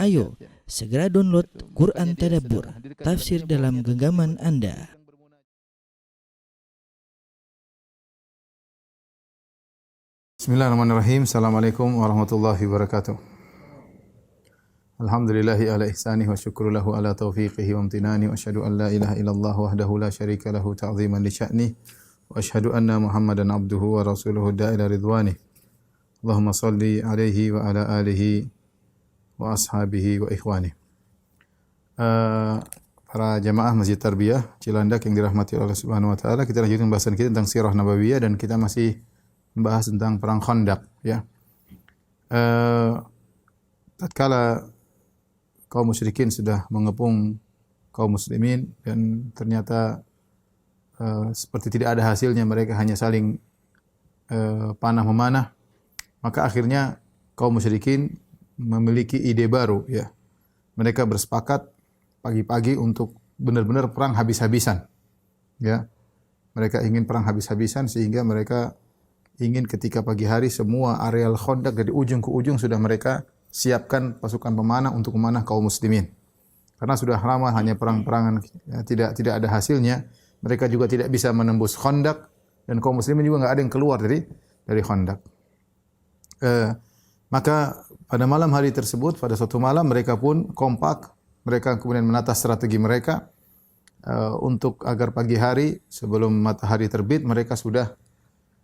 Ayo, segera download Quran Tadabbur, tafsir dalam genggaman Anda. Bismillahirrahmanirrahim. Assalamualaikum warahmatullahi wabarakatuh. Alhamdulillahi ala ihsanih wa syukru lahu ala taufiqihi wa amtinani wa asyhadu an la ilaha illallah wahdahu la syarika lahu ta'ziman li sya'nih wa asyhadu anna Muhammadan abduhu wa rasuluhu da'ila ridwanih. Allahumma salli alaihi wa ala alihi wa ashabihi wa ikhwanih. Para jamaah Masjid Tarbiyah Cilandak yang dirahmati Allah Subhanahu wa taala, kita lanjutkan bahasan kita tentang sirah nabawiyah dan kita masih membahas tentang perang Khandaq, ya. Tatkala kaum musyrikin sudah mengepung kaum muslimin dan ternyata seperti tidak ada hasilnya, mereka hanya saling panah memanah, maka akhirnya kaum musyrikin memiliki ide baru, ya. Mereka bersepakat pagi-pagi untuk benar-benar perang habis-habisan, ya. Mereka ingin perang habis-habisan sehingga mereka ingin ketika pagi hari semua areal Khandaq dari ujung ke ujung sudah mereka siapkan pasukan pemanah untuk memanah kaum muslimin. Karena sudah lama hanya perang-perangan, ya, tidak ada hasilnya. Mereka juga tidak bisa menembus Khandaq dan kaum muslimin juga enggak ada yang keluar dari Khandaq. Maka pada malam hari tersebut, pada suatu malam mereka pun kompak, mereka kemudian menata strategi mereka untuk agar pagi hari sebelum matahari terbit mereka sudah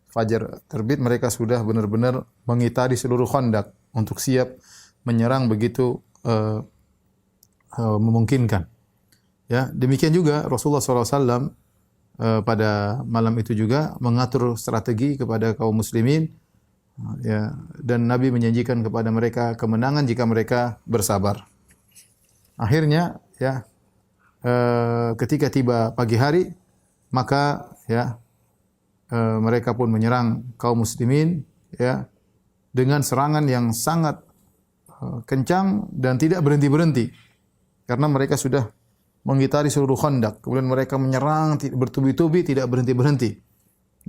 fajar terbit, mereka sudah benar-benar mengitari seluruh Khandaq untuk siap menyerang begitu memungkinkan. Ya, demikian juga Rasulullah SAW pada malam itu juga mengatur strategi kepada kaum muslimin, ya, dan Nabi menjanjikan kepada mereka kemenangan jika mereka bersabar. Akhirnya, ya, ketika tiba pagi hari, maka, ya, mereka pun menyerang kaum muslimin, ya, dengan serangan yang sangat kencang dan tidak berhenti-berhenti, karena mereka sudah mengitari seluruh Khandaq. Kemudian mereka menyerang bertubi-tubi, tidak berhenti-berhenti.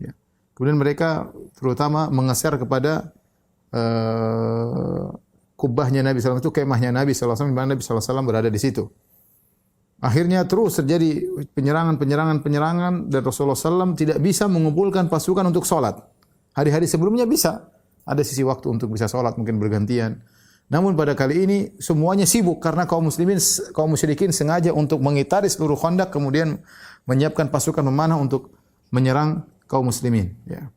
Ya. Kemudian mereka terutama mengeser kepada kubahnya Nabi SAW, itu kemahnya Nabi SAW, di mana Nabi SAW berada di situ. Akhirnya terus terjadi penyerangan dan Rasulullah SAW tidak bisa mengumpulkan pasukan untuk sholat. Hari-hari sebelumnya bisa, ada sisi waktu untuk bisa sholat, mungkin bergantian. Namun pada kali ini semuanya sibuk karena kaum musyrikin sengaja untuk mengitari seluruh Khandaq, kemudian menyiapkan pasukan memanah untuk menyerang kaum muslimin, ya.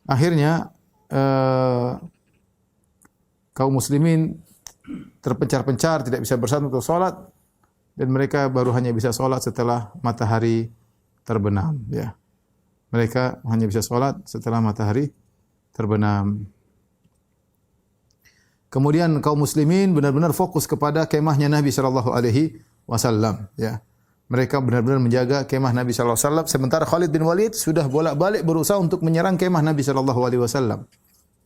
Akhirnya kaum muslimin terpencar-pencar, tidak bisa bersatu untuk sholat, dan mereka baru hanya bisa sholat setelah matahari terbenam, ya. Mereka hanya bisa sholat setelah matahari terbenam. Kemudian kaum muslimin benar-benar fokus kepada kemahnya Nabi sallallahu alaihi wasallam, ya. Mereka benar-benar menjaga kemah Nabi sallallahu alaihi wasallam, sementara Khalid bin Walid sudah bolak-balik berusaha untuk menyerang kemah Nabi sallallahu alaihi wasallam.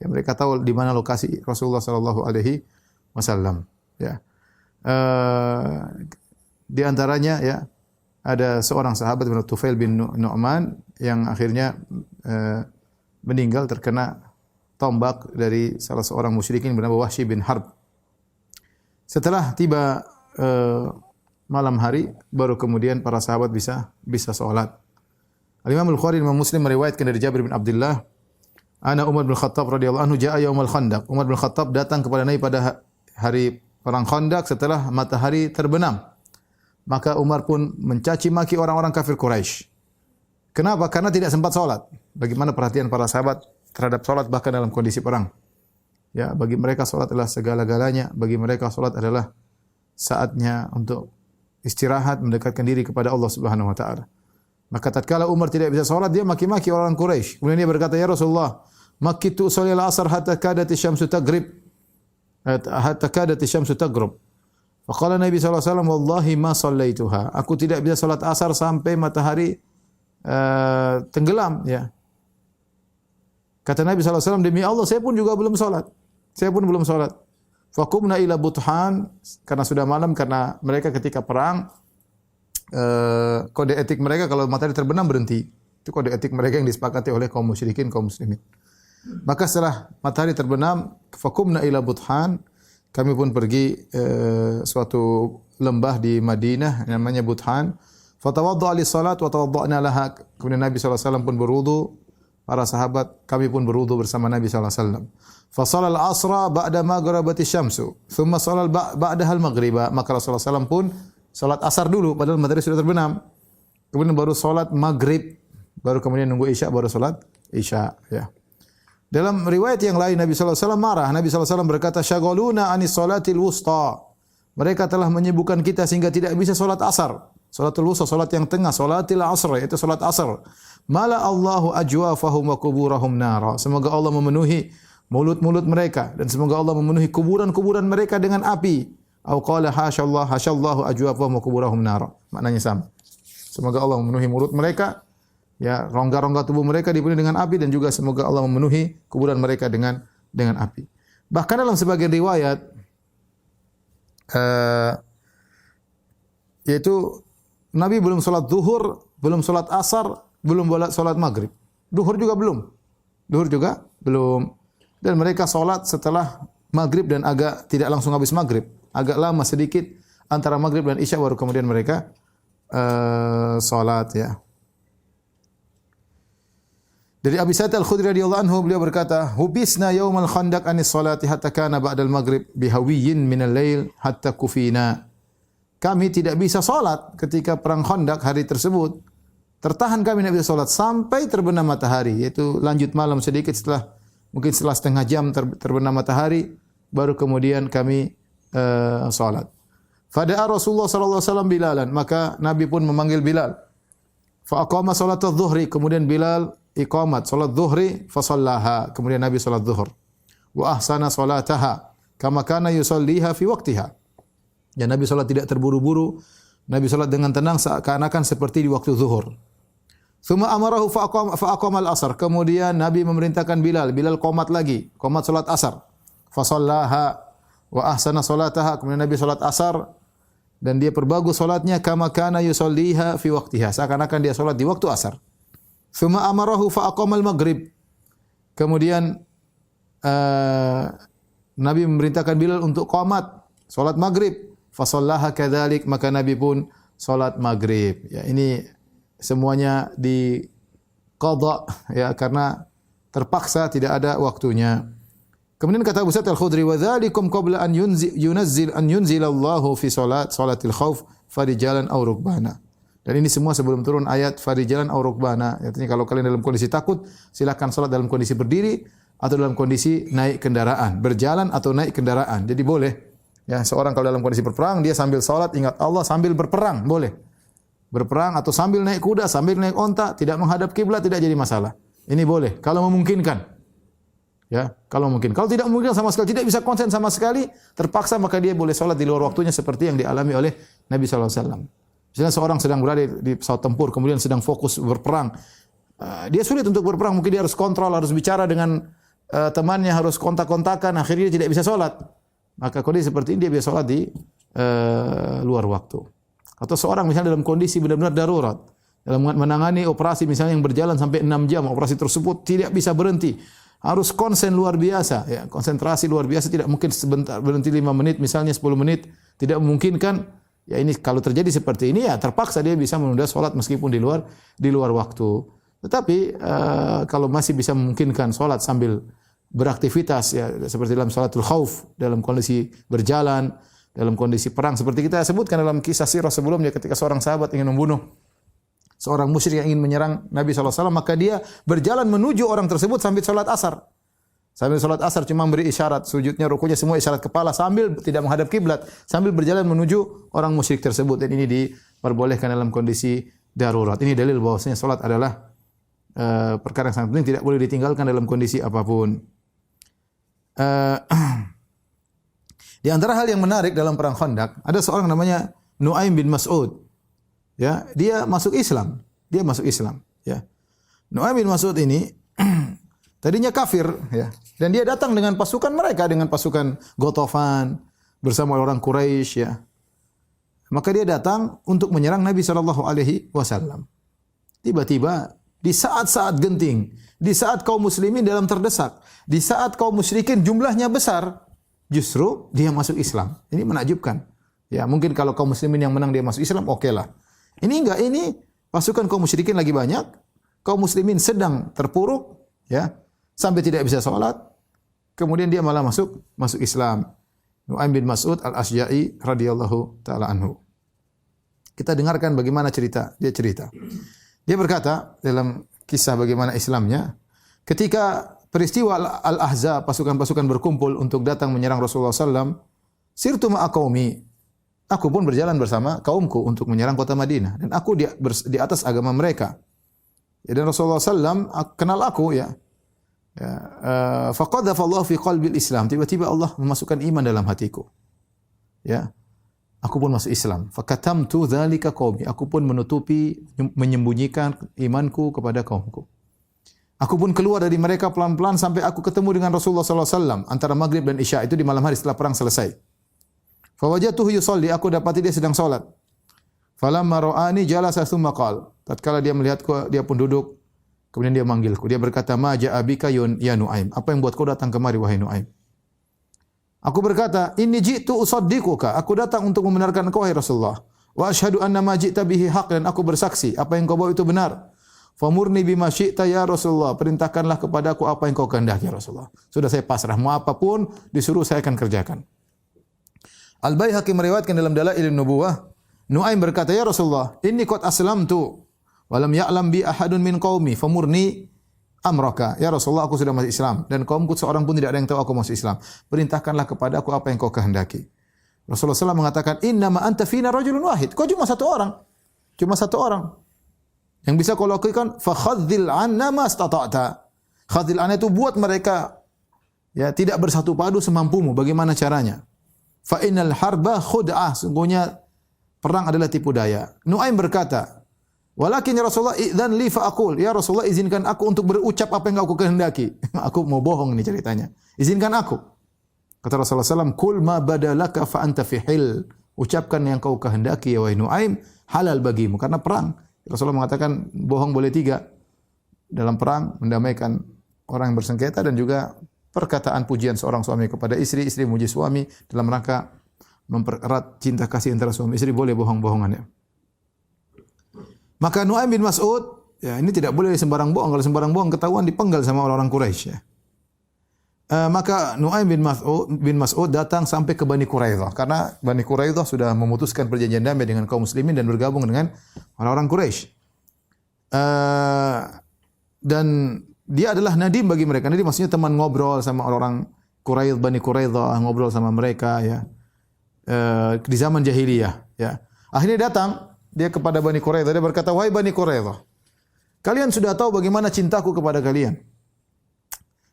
Ya, mereka tahu di mana lokasi Rasulullah sallallahu alaihi wasallam, ya. Di antaranya, ya, ada seorang sahabat bernama Tufail bin Nu'man yang akhirnya meninggal terkena tombak dari salah seorang musyrikin bernama Wahsy bin Harb. Setelah tiba malam hari, baru kemudian para sahabat bisa sholat. Al-Imam Al-Bukhari dan Muslim meriwayatkan dari Jabir bin Abdullah, ana Umar bin Khattab radhiyallahu anhu jaa yaumul Khandaq. Umar bin Khattab datang kepada Nabi pada hari perang Khandaq setelah matahari terbenam. Maka Umar pun mencaci maki orang-orang kafir Quraisy. Kenapa? Karena tidak sempat sholat. Bagaimana perhatian para sahabat terhadap sholat bahkan dalam kondisi perang. Ya, bagi mereka sholat adalah segala-galanya. Bagi mereka sholat adalah saatnya untuk istirahat, mendekatkan diri kepada Allah Subhanahu wa taala. Maka tatkala Umar tidak bisa sholat, dia maki-maki orang Quraisy. Kemudian dia berkata, "Ya Rasulullah, makitu usolli al-asr hatta kadati syamsu taghrib." Hatta kadati syamsu taghrib. Faqala Nabi sallallahu alaihi wasallam, "Wallahi ma shallaituha." Aku tidak bisa salat asar sampai matahari tenggelam, ya. Kata Nabi sallallahu alaihi wasallam, "Demi Allah, saya pun juga belum salat." Faqumna ila Buthan, karena sudah malam, karena mereka ketika perang kode etik mereka kalau matahari terbenam berhenti. Itu kode etik mereka yang disepakati oleh kaum musyrikin, kaum muslimin. Maka setelah matahari terbenam, faqumna ila Buthan, kami pun pergi suatu lembah di Madinah namanya Buthan. Fatawadda'a lis-salat wa tawadda'na laha. Kemudian Nabi sallallahu alaihi wasallam pun berwudu, para sahabat kami pun berwudu bersama Nabi sallallahu alaihi wasallam. Fa shalal asra ba'da ma gharabatis syamsu, thumma shalal ba'daha al-maghriba. Maka Rasulullah sallallahu pun salat asar dulu padahal matahari sudah terbenam. Kemudian baru salat maghrib, baru kemudian nunggu isya baru salat isya, ya. Dalam riwayat yang lain Nabi sallallahu alaihi wasallam marah. Nabi sallallahu alaihi wasallam berkata, "Syaghaluna anis salatil wusta." Mereka telah menyibukkan kita sehingga tidak bisa salat asar. Salatul wusta, salat yang tengah, salatil asr, yaitu salat asar. Mala Allahu ajwafahum wa kuburahum nara. Semoga Allah memenuhi mulut-mulut mereka dan semoga Allah memenuhi kuburan-kuburan mereka dengan api. Au qala hasyallahu ajwafahum wa kuburahum nara. Maknanya sama. Semoga Allah memenuhi mulut mereka, ya, rongga-rongga tubuh mereka dipenuhi dengan api dan juga semoga Allah memenuhi kuburan mereka dengan api. Bahkan dalam sebagian riwayat yaitu Nabi belum salat zuhur, belum salat asar, belum salat maghrib. Duhur juga belum. Dan mereka salat setelah maghrib dan agak tidak langsung habis maghrib. Agak lama sedikit antara maghrib dan isya baru kemudian mereka salat, ya. Dari Abi Sa'id Al-Khudri radhiyallahu anhu beliau berkata, "Hubisna yaumal khandaq anis salati hatta kana ba'dal maghrib bihawiyyin minal lail hatta kufina." Kami tidak bisa salat ketika perang Khandaq hari tersebut. Tertahan kami tidak bisa salat sampai terbenam matahari, yaitu lanjut malam sedikit mungkin setelah setengah jam terbenam matahari baru kemudian kami salat. Fada'a Rasulullah sallallahu alaihi wasallam Bilalan, maka Nabi pun memanggil Bilal. Fa aqama salatadh dhuhri, kemudian Bilal iqamat salat zuhri fa shallaha, kemudian Nabi salat zuhur. Wa ahsana salataha kama kana yusalliha fi waqtiha. Dan Nabi salat tidak terburu-buru, Nabi salat dengan tenang seakan-akan seperti di waktu zuhur. Tsumma amarahu fa aqama al-asr, kemudian Nabi memerintahkan Bilal qomat lagi, qomat salat asar. Fa shallaha wa ahsana salataha, kemudian Nabi salat asar dan dia perbagus salatnya kama kana yusalliha fi waqtiha, seakan-akan dia salat di waktu asar. Tsumma amarahu fa aqama al-maghrib. Kemudian Nabi memerintahkan Bilal untuk qomat salat maghrib. Fa shallaha kadzalik, maka Nabi pun salat maghrib. Ya, ini semuanya di qada, ya, karena terpaksa tidak ada waktunya. Kemudian kata Abu Sa'id Al-Khudri, "Wa dzalikum qabla an yunzil Allahu fi salatil khauf farijalan aw rukbana." Dan ini semua sebelum turun ayat farijalan aw rukbana. Artinya kalau kalian dalam kondisi takut, silakan salat dalam kondisi berdiri atau dalam kondisi naik kendaraan, berjalan atau naik kendaraan. Jadi boleh. Ya, seorang kalau dalam kondisi berperang, dia sambil salat ingat Allah sambil berperang, boleh. Berperang atau sambil naik kuda, sambil naik onta, tidak menghadap kiblat tidak jadi masalah. Ini boleh kalau memungkinkan. Ya, kalau mungkin. Kalau tidak mungkin sama sekali, tidak bisa konsen sama sekali, terpaksa maka dia boleh salat di luar waktunya seperti yang dialami oleh Nabi sallallahu alaihi wasallam. Misalnya seorang sedang berada di pesawat tempur, kemudian sedang fokus berperang. Dia sulit untuk berperang, mungkin dia harus kontrol, harus bicara dengan temannya, harus kontak-kontakan, akhirnya dia tidak bisa salat. Maka kondisi seperti ini dia bisa salat di luar waktu. Atau seorang misalnya dalam kondisi benar-benar darurat, dalam menangani operasi misalnya yang berjalan sampai 6 jam, operasi tersebut tidak bisa berhenti. Harus konsen luar biasa, ya, konsentrasi luar biasa, tidak mungkin sebentar berhenti 5 menit misalnya 10 menit, tidak memungkinkan. Ya, ini kalau terjadi seperti ini ya terpaksa dia bisa menunda salat meskipun di luar waktu. Tetapi kalau masih bisa memungkinkan salat sambil beraktivitas, ya, seperti dalam salatul khauf, dalam kondisi berjalan, dalam kondisi perang seperti kita sebutkan dalam kisah sirah sebelumnya ketika seorang sahabat ingin membunuh seorang musyrik yang ingin menyerang Nabi sallallahu alaihi wasallam, maka dia berjalan menuju orang tersebut sambil salat asar. Sambil salat asar cuma beri isyarat, sujudnya, rukunya semua isyarat kepala sambil tidak menghadap kiblat, sambil berjalan menuju orang musyrik tersebut, dan ini diperbolehkan dalam kondisi darurat. Ini dalil bahwasanya salat adalah perkara yang sangat penting, tidak boleh ditinggalkan dalam kondisi apapun. Di antara hal yang menarik dalam perang Khandaq, ada seorang namanya Nu'aim bin Mas'ud. Ya, dia masuk Islam. Ya. Nu'aim bin Mas'ud ini tadinya kafir, ya. Dan dia datang dengan pasukan mereka, dengan pasukan Ghatafan bersama orang Quraisy, ya. Maka dia datang untuk menyerang Nabi sallallahu alaihi wasallam. Tiba-tiba di saat-saat genting, di saat kaum muslimin dalam terdesak, di saat kaum musyrikin jumlahnya besar, justru dia masuk Islam. Ini menakjubkan. Ya, mungkin kalau kaum muslimin yang menang dia masuk Islam, oke lah. Ini enggak, ini pasukan kaum musyrikin lagi banyak, kaum muslimin sedang terpuruk, ya, sampai tidak bisa salat. Kemudian dia malah masuk Islam. Nu'aim bin Mas'ud Al-Asja'i radhiyallahu taala anhu. Kita dengarkan bagaimana cerita. Dia berkata dalam kisah bagaimana Islamnya, ketika peristiwa Al-Ahzab, pasukan-pasukan berkumpul untuk datang menyerang Rasulullah SAW, sirtu ma'a qaumi. Aku pun berjalan bersama kaumku untuk menyerang kota Madinah. Dan aku di atas agama mereka. Ya, dan Rasulullah SAW kenal aku, ya. Faqadhafa Allah fi qalbil Islam. Tiba-tiba Allah memasukkan iman dalam hatiku. Ya. Aku pun masuk Islam. Fakatamtu dzalika qaumi. Aku pun menyembunyikan imanku kepada kaumku. Aku pun keluar dari mereka pelan-pelan sampai aku ketemu dengan Rasulullah SAW antara maghrib dan isya, itu di malam hari setelah perang selesai. Fawajatuhu yusalli, aku dapati dia sedang salat. Falamma ra'ani jalasa tsumma qala. Tatkala dia melihatku, dia pun duduk. Kemudian dia manggilku. Dia berkata, "Ma ja'a bika ya Nu'aim?" Apa yang buat kau datang kemari wahai Nu'aim? Aku berkata, "Inni ji'tu usaddiquka." Aku datang untuk membenarkan engkau wahai Rasulullah. Wa asyhadu anna ma ji'ta bihi haqq, dan aku bersaksi apa yang kau bawa itu benar. Famurni bima syi'ta ya Rasulullah. Perintahkanlah kepadaku apa yang kau kehendaki ya Rasulullah. Sudah saya pasrah, mau apapun disuruh saya akan kerjakan. Al-Baihaqi meriwayatkan dalam Dalailun Nubuwah, Nu'aim berkata, "Ya Rasulullah, inni qad aslamtu wa lam ya'lam bi ahadun min qaumi famurni amraka." Ya Rasulullah, aku sudah masuk Islam dan kaumku seorang pun tidak ada yang tahu aku masuk Islam. Perintahkanlah kepada aku apa yang kau kehendaki. Rasulullah SAW mengatakan, "Inna ma anta fina rajulun wahid." Kau cuma satu orang. Cuma satu orang. Yang bisa kau lakukan, fa khadzil 'anna ma istata'ta. Khadzil 'anna itu buat mereka ya tidak bersatu padu semampumu. Bagaimana caranya? Fa innal harba khud'ah. Sungguhnya perang adalah tipu daya. Nu'aim berkata, "Walakin ya Rasulullah idzan li fa aqul." Ya Rasulullah, izinkan aku untuk berucap apa yang aku kehendaki. Aku mau bohong ini ceritanya. Izinkan aku. Kata Rasulullah SAW, "Kul ma badalaka fa anta fi hil." Ucapkan yang kau kehendaki ya wahai Nu'aim, halal bagimu karena perang. Rasulullah mengatakan bohong boleh 3. Dalam perang mendamaikan orang yang bersengketa, dan juga perkataan pujian seorang suami kepada istri, istri muji suami dalam rangka mempererat cinta kasih antara suami istri, boleh bohong-bohongannya. Maka Nu'aim bin Mas'ud, ya ini tidak boleh sembarang bohong. Kalau sembarang bohong ketahuan dipenggal sama orang-orang Quraisy, ya. Maka Nu'aim bin Mas'ud datang sampai ke Bani Quraidah, karena Bani Quraidah sudah memutuskan perjanjian damai dengan kaum muslimin dan bergabung dengan orang-orang Quraisy. Dan dia adalah nadim bagi mereka. Nadim maksudnya teman ngobrol sama orang-orang Quraidah, Bani Quraidah, ngobrol sama mereka, ya. Di zaman jahiliyah, ya. Akhirnya datang dia kepada Bani Quraidah, dia berkata, "Wahai Bani Quraidah, kalian sudah tahu bagaimana cintaku kepada kalian.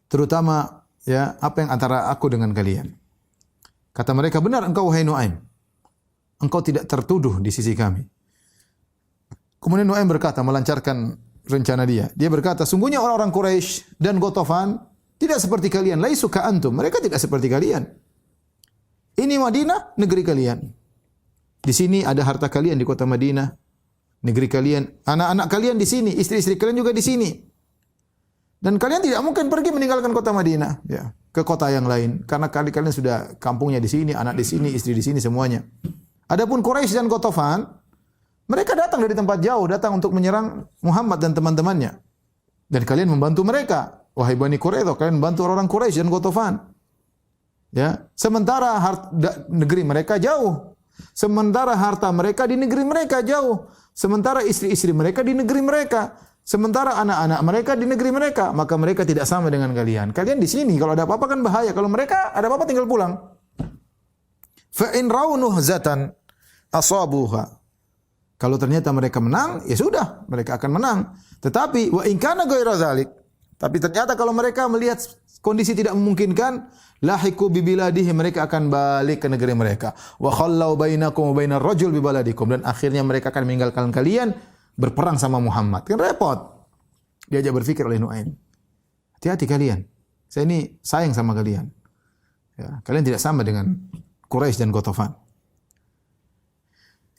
Terutama ya apa yang antara aku dengan kalian." Kata mereka, "Benar engkau wahai Nu'aim. Engkau tidak tertuduh di sisi kami." Kemudian Nu'aim berkata, melancarkan rencana dia. Dia berkata, "Sungguhnya orang-orang Quraisy dan Ghatafan tidak seperti kalian. Laisu ka antum." Mereka tidak seperti kalian. Ini Madinah, negeri kalian. Di sini ada harta kalian di kota Madinah, negeri kalian. Anak-anak kalian di sini, istri-istri kalian juga di sini. Dan kalian tidak mungkin pergi meninggalkan kota Madinah, ya, ke kota yang lain, karena kalian sudah kampungnya di sini, anak di sini, istri di sini, semuanya. Adapun Quraisy dan Ghatafan, mereka datang dari tempat jauh, datang untuk menyerang Muhammad dan teman-temannya. Dan kalian membantu mereka. Wahai Bani Quraidah, kalian membantu orang Quraisy dan Ghatafan. Ya, sementara negeri mereka jauh. Sementara harta mereka di negeri mereka jauh. Sementara istri-istri mereka di negeri mereka. Sementara anak-anak mereka di negeri mereka. Maka mereka tidak sama dengan kalian. Kalian di sini, kalau ada apa-apa kan bahaya. Kalau mereka ada apa-apa tinggal pulang. Fa in raunuh zatan asabuha. Kalau ternyata mereka menang, ya sudah, mereka akan menang. Tetapi wa in kana ghairu dzalik. Tapi ternyata kalau mereka melihat kondisi tidak memungkinkan, lahiqu bi biladihim, mereka akan balik ke negeri mereka. Wa khallau bainakum wa bainar rajul bi baladikum, dan akhirnya mereka akan meninggalkan kalian berperang sama Muhammad. Kan repot. Diajak berpikir oleh Nu'aim. Hati-hati kalian. Saya ini sayang sama kalian. Ya, kalian tidak sama dengan Quraisy dan Ghatafan.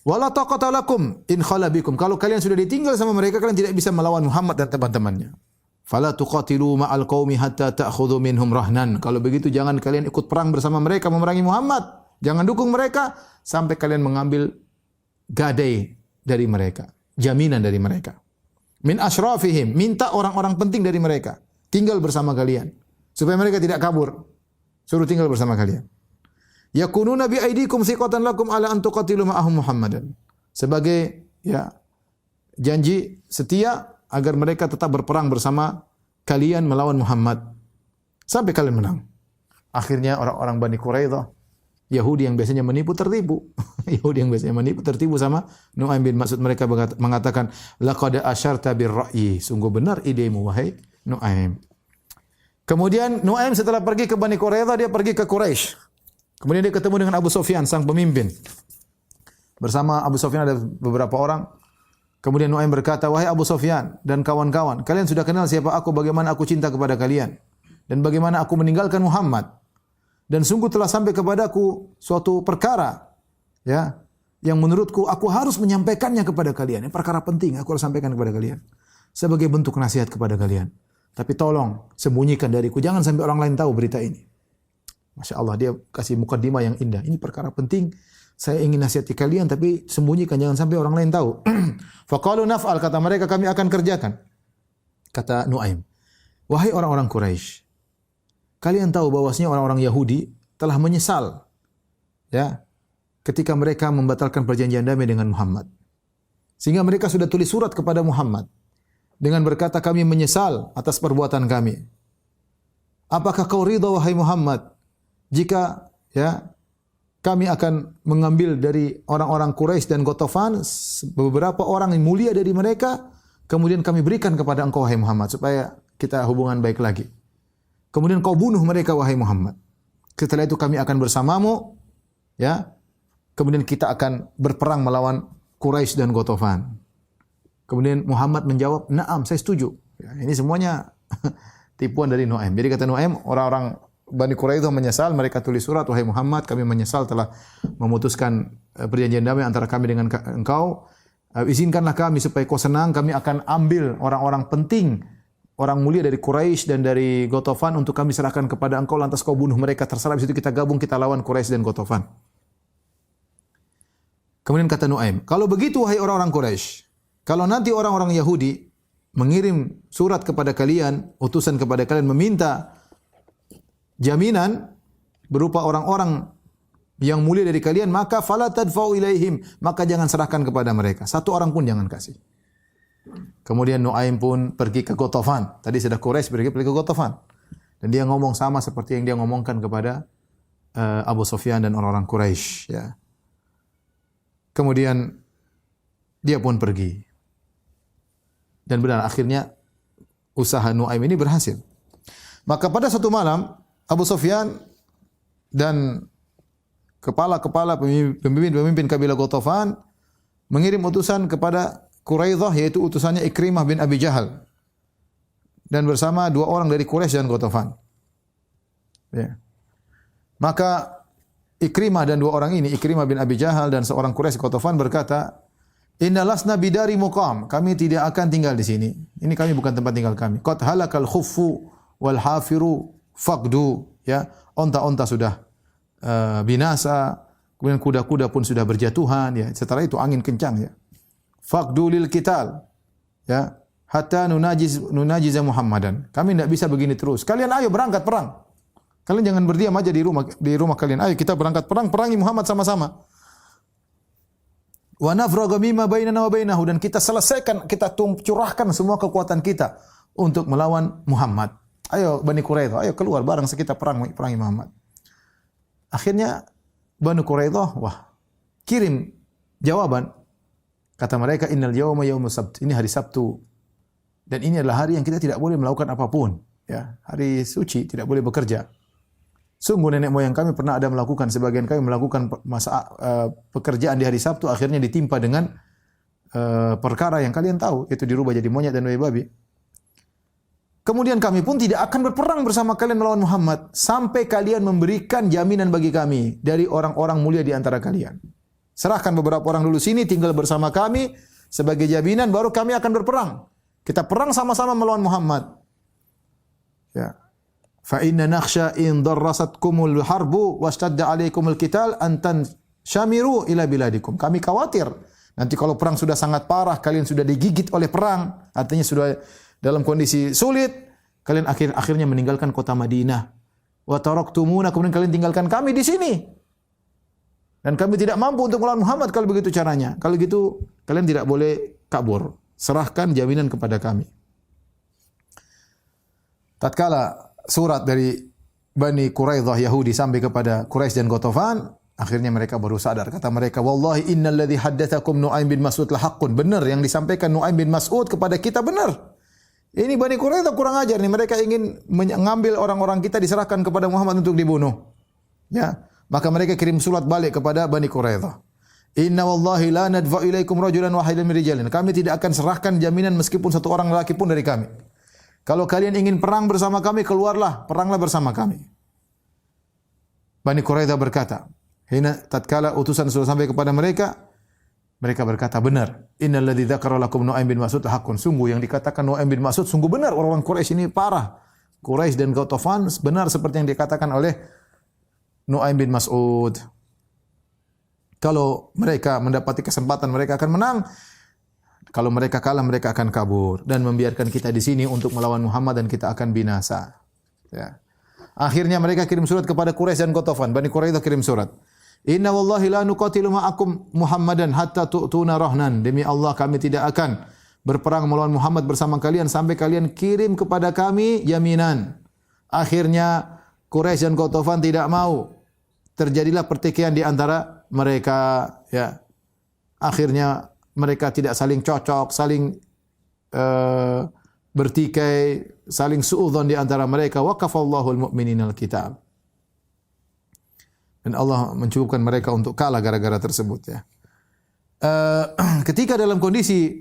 Wala taqata lakum in khala bikum. Kalau kalian sudah ditinggal sama mereka, kalian tidak bisa melawan Muhammad dan teman-temannya. Fala tuqatilu ma'al qaumi hatta ta'khudhu minhum rahnan. Kalau begitu jangan kalian ikut perang bersama mereka memerangi Muhammad. Jangan dukung mereka sampai kalian mengambil gadai dari mereka, jaminan dari mereka. Min asyrafihim, minta orang-orang penting dari mereka tinggal bersama kalian supaya mereka tidak kabur. Suruh tinggal bersama kalian. Yakununa bi aidikum thiqatan lakum ala an tuqatilu ma'ahum Muhammadan. Sebagai janji setia agar mereka tetap berperang bersama kalian melawan Muhammad sampai kalian menang. Akhirnya orang-orang Bani Quraidah, Yahudi yang biasanya menipu tertipu. Yahudi yang biasanya menipu tertipu sama Nu'aim bin Mas'ud. Mereka mengatakan, laqad asyarta birra'yi. Sungguh benar idemu wahai Nu'aim. Kemudian Nu'aim setelah pergi ke Bani Quraidah, dia pergi ke Quraisy. Kemudian dia ketemu dengan Abu Sufyan, sang pemimpin. Bersama Abu Sufyan ada beberapa orang. Kemudian Nu'aim berkata, wahai Abu Sufyan dan kawan-kawan, kalian sudah kenal siapa aku, bagaimana aku cinta kepada kalian, dan bagaimana aku meninggalkan Muhammad. Dan sungguh telah sampai kepadaku suatu perkara, yang menurutku aku harus menyampaikannya kepada kalian. Ini perkara penting, aku harus sampaikan kepada kalian sebagai bentuk nasihat kepada kalian. Tapi tolong sembunyikan dariku, jangan sampai orang lain tahu berita ini. Masya Allah, dia kasih mukadimah yang indah. Ini perkara penting. Saya ingin nasihati kalian tapi sembunyikan, jangan sampai orang lain tahu. Faqalu naf'al, kata mereka kami akan kerjakan. Kata Nu'aim, wahai orang-orang Quraisy, kalian tahu bahwasanya orang-orang Yahudi telah menyesal ketika mereka membatalkan perjanjian damai dengan Muhammad. Sehingga mereka sudah tulis surat kepada Muhammad dengan berkata kami menyesal atas perbuatan kami. Apakah kau ridha wahai Muhammad jika kami akan mengambil dari orang-orang Quraisy dan Ghatafan beberapa orang yang mulia dari mereka, kemudian kami berikan kepada engkau wahai Muhammad supaya kita hubungan baik lagi. Kemudian kau bunuh mereka wahai Muhammad. Setelah itu kami akan bersamamu, kemudian kita akan berperang melawan Quraisy dan Ghatafan. Kemudian Muhammad menjawab, "Na'am, saya setuju." Ini semuanya tipuan dari Nu'aim. Jadi kata Nu'aim, orang-orang Bani Quraidah menyesal, mereka tulis surat, wahai Muhammad, kami menyesal telah memutuskan perjanjian damai antara kami dengan engkau. Izinkanlah kami supaya kau senang, kami akan ambil orang-orang penting, orang mulia dari Quraisy dan dari Ghatafan untuk kami serahkan kepada engkau, lantas kau bunuh mereka, terserah. Di situ kita gabung, kita lawan Quraisy dan Ghatafan. Kemudian kata Nu'aim, kalau begitu wahai orang-orang Quraisy, kalau nanti orang-orang Yahudi mengirim surat kepada kalian, utusan kepada kalian meminta jaminan berupa orang-orang yang mulia dari kalian, maka fala tadfa'u ilaihim, maka jangan serahkan kepada mereka. Satu orang pun jangan kasih. Kemudian Nu'aim pun pergi ke Ghatafan. Tadi sudah Quraisy, pergi ke Ghatafan. Dan dia ngomong sama seperti yang dia ngomongkan kepada Abu Sufyan dan orang-orang Quraisy, Kemudian dia pun pergi. Dan benar akhirnya usaha Nu'aim ini berhasil. Maka pada satu malam Abu Sufyan dan kepala-kepala pemimpin kabilah Ghatafan mengirim utusan kepada Quraidah, yaitu utusannya Ikrimah bin Abi Jahal, dan bersama dua orang dari Quraisy dan Ghatafan. Maka Ikrimah dan dua orang ini, Ikrimah bin Abi Jahal dan seorang Quraisy Ghatafan berkata, "Inna lasna bidari muqam." Kami tidak akan tinggal di sini. Ini kami bukan tempat tinggal kami. Qad halakal khuffu wal hafiru faqdu, onta-onta sudah binasa, kemudian kuda-kuda pun sudah berjatuhan, setelah itu angin kencang, faqdu lil qital, hatta nunajiz Muhammadan. Kami tidak bisa begini terus. Kalian ayo berangkat perang. Kalian jangan berdiam aja di rumah kalian. Ayo kita berangkat perang, perangi Muhammad sama-sama. Wa nafragha mimma bainana wa bainahu, dan kita selesaikan, kita curahkan semua kekuatan kita untuk melawan Muhammad. Ayo Bani Quraidah, ayo keluar bareng kita perangi Muhammad. Akhirnya Bani Quraidah, kirim jawaban. Kata mereka, innal yawma yaumus sabt. Ini hari Sabtu. Dan ini adalah hari yang kita tidak boleh melakukan apapun, Hari suci, tidak boleh bekerja. Sungguh nenek moyang kami pernah ada melakukan, sebagian kami melakukan pekerjaan di hari Sabtu, akhirnya ditimpa dengan perkara yang kalian tahu, itu dirubah jadi monyet dan babi. Kemudian kami pun tidak akan berperang bersama kalian melawan Muhammad sampai kalian memberikan jaminan bagi kami dari orang-orang mulia di antara kalian. Serahkan beberapa orang dulu sini tinggal bersama kami sebagai jaminan, baru kami akan berperang. Kita perang sama-sama melawan Muhammad. Ya. Fa inna nakhsha in darrasatkumul harbu wastadda 'alaikumul qital an tanshamiru ila biladikum. Kami khawatir nanti kalau perang sudah sangat parah, kalian sudah digigit oleh perang, artinya sudah dalam kondisi sulit, kalian akhirnya meninggalkan kota Madinah. Wa taraktumuna, kemudian kalian tinggalkan kami di sini. Dan kami tidak mampu untuk melawan Muhammad kalau begitu caranya. Kalau gitu kalian tidak boleh kabur. Serahkan jaminan kepada kami. Tatkala surat dari Bani Quraidah Yahudi sampai kepada Quraisy dan Ghatafan, akhirnya mereka baru sadar. Kata mereka, "Wallahi innal ladzi haddatsakum Nu'aim bin Mas'ud la haqqun." Benar yang disampaikan Nu'aim bin Mas'ud kepada kita benar. Ini Bani Quraidah kurang ajar nih. Mereka ingin mengambil orang-orang kita diserahkan kepada Muhammad untuk dibunuh. Ya. Maka mereka kirim surat balik kepada Bani Quraidah. Inna wallahi la nadfa ilaikum rajulan wahidan min rijalin. Kami tidak akan serahkan jaminan meskipun satu orang lelaki pun dari kami. Kalau kalian ingin perang bersama kami, keluarlah, peranglah bersama kami. Bani Quraidah berkata, hina tatkala utusan sudah sampai kepada mereka, mereka berkata, benar. Innal ladzi dzakara lakum Nu'aim bin Mas'ud haqqun. Sungguh yang dikatakan Nu'aim bin Mas'ud sungguh benar. Orang-orang Quraisy ini parah. Quraisy dan Ghatafan benar seperti yang dikatakan oleh Nu'aim bin Mas'ud. Kalau mereka mendapati kesempatan, mereka akan menang. Kalau mereka kalah, mereka akan kabur dan membiarkan kita di sini untuk melawan Muhammad dan kita akan binasa. Ya. Akhirnya mereka kirim surat kepada Quraisy dan Ghatafan. Bani Quraidah kirim surat. Inna wallahi la nuqatilu ma'akum Muhammadan hatta tu'tuna rahnan. Demi Allah kami tidak akan berperang melawan Muhammad bersama kalian sampai kalian kirim kepada kami jaminan. Akhirnya Quraisy dan Ghatafan tidak mau. Terjadilah pertikaian di antara mereka, ya. Akhirnya mereka tidak saling cocok, saling bertikai, saling suudzon di antara mereka. Waqafallahu al-mu'minina al-kitab. Dan Allah mencukupkan mereka untuk kalah gara-gara tersebut, ya. Ketika dalam kondisi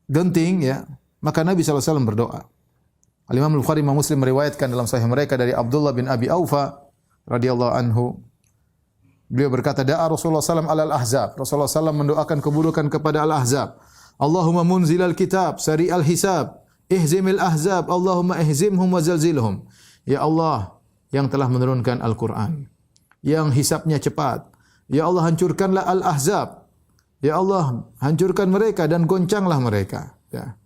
genting, ya, maka Nabi SAW berdoa. Al-Imam Al-Bukhari dan Muslim meriwayatkan dalam sahih mereka dari Abdullah bin Abi Aufa radhiyallahu anhu. Beliau berkata, da'a Rasulullah SAW al-Ahzab. Rasulullah SAW mendoakan keburukan kepada al-Ahzab. Allahumma munzilal kitab, sari'al hisab, ihzimil ahzab, Allahumma ihzimhum wa zalzilhum. Ya Allah, yang telah menurunkan Al-Quran, yang hisabnya cepat. Ya Allah, hancurkanlah al-Ahzab. Ya Allah, hancurkan mereka dan goncanglah mereka. Ya.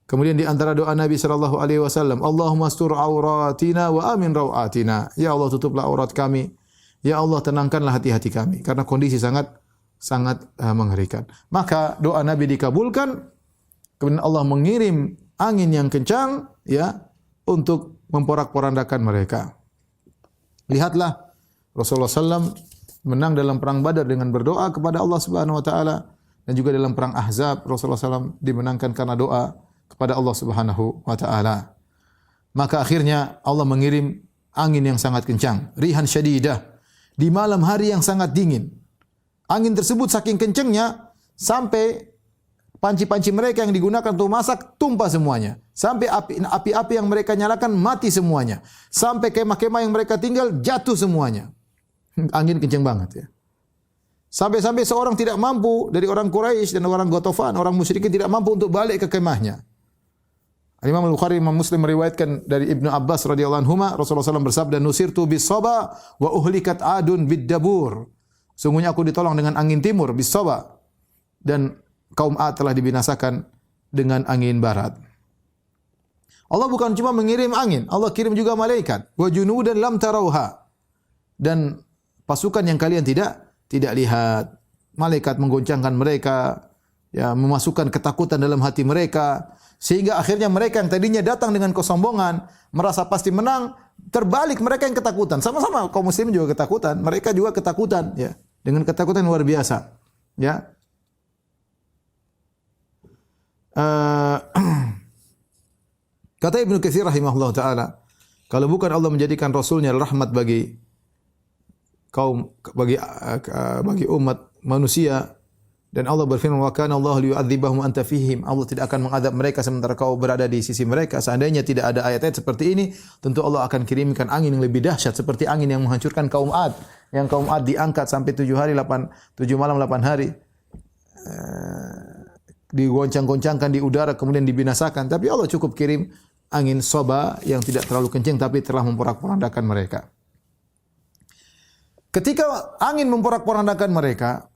Kemudian di antara doa Nabi sallallahu alaihi wasallam, Allahumma astur auratina wa amin rawatina. Ya Allah, tutuplah aurat kami. Ya Allah, tenangkanlah hati-hati kami karena kondisi sangat mengerikan. Maka doa Nabi dikabulkan. Kemudian Allah mengirim angin yang kencang, ya, untuk memporak-porandakan mereka. Lihatlah Rasulullah SAW menang dalam perang Badar dengan berdoa kepada Allah Subhanahu wa taala, dan juga dalam perang Ahzab Rasulullah SAW dimenangkan karena doa kepada Allah Subhanahu wa taala. Maka akhirnya Allah mengirim angin yang sangat kencang, rihan syadidah, di malam hari yang sangat dingin. Angin tersebut saking kencangnya sampai panci-panci mereka yang digunakan untuk masak tumpah semuanya. Sampai api-api yang mereka nyalakan mati semuanya. Sampai kemah-kemah yang mereka tinggal jatuh semuanya. Angin kencang banget, ya. Sampai-sampai seorang tidak mampu dari orang Quraisy dan orang Ghatafan, orang musyrikin tidak mampu untuk balik ke kemahnya. Imam Al-Bukhari, Imam Muslim meriwayatkan dari Ibnu Abbas radhiyallahu anhuma, Rasulullah SAW bersabda, "Nusirtu bis-saba wa uhlikat adun bid-dabur." Sungguhnya aku ditolong dengan angin timur bis-saba, dan kaum Ad telah dibinasakan dengan angin barat. Allah bukan cuma mengirim angin, Allah kirim juga malaikat. Wa junudan lam tarauha. Dan pasukan yang kalian tidak lihat. Malaikat menggoncangkan mereka, ya, memasukkan ketakutan dalam hati mereka, sehingga akhirnya mereka yang tadinya datang dengan kesombongan, merasa pasti menang, terbalik mereka yang ketakutan. Sama-sama kaum muslimin juga ketakutan, mereka juga ketakutan, ya, dengan ketakutan luar biasa, ya. Kata Ibnu Katsir rahimahullah taala, kalau bukan Allah menjadikan rasulnya rahmat bagi kaum, bagi umat manusia, dan Allah berfirman, wa kana Allah liyu'adzibahum anta fihim. Allah tidak akan mengadab mereka sementara kau berada di sisi mereka. Seandainya tidak ada ayat-ayat seperti ini, tentu Allah akan kirimkan angin yang lebih dahsyat seperti angin yang menghancurkan kaum Ad. Yang kaum Ad diangkat sampai 7 malam 8 hari. digoncang-goncangkan di udara kemudian dibinasakan, tapi Allah cukup kirim angin soba yang tidak terlalu kencang tapi telah memporak-porandakan mereka. Ketika angin memporak-porandakan mereka,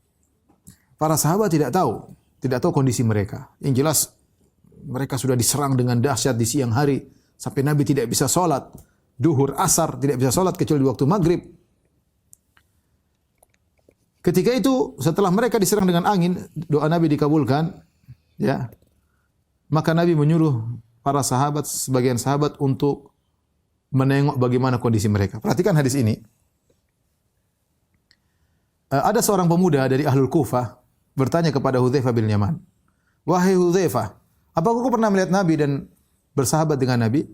para sahabat tidak tahu kondisi mereka. Yang jelas mereka sudah diserang dengan dahsyat di siang hari sampai Nabi tidak bisa salat, duhur, asar tidak bisa salat kecuali di waktu maghrib. Ketika itu setelah mereka diserang dengan angin, doa Nabi dikabulkan, ya. Maka Nabi menyuruh para sahabat, sebagian sahabat untuk menengok bagaimana kondisi mereka. Perhatikan hadis ini. Ada seorang pemuda dari Ahlul Kufah bertanya kepada Hudzaifah bin Yaman, "Wahai Hudzaifah, apakah kau pernah melihat Nabi dan bersahabat dengan Nabi?"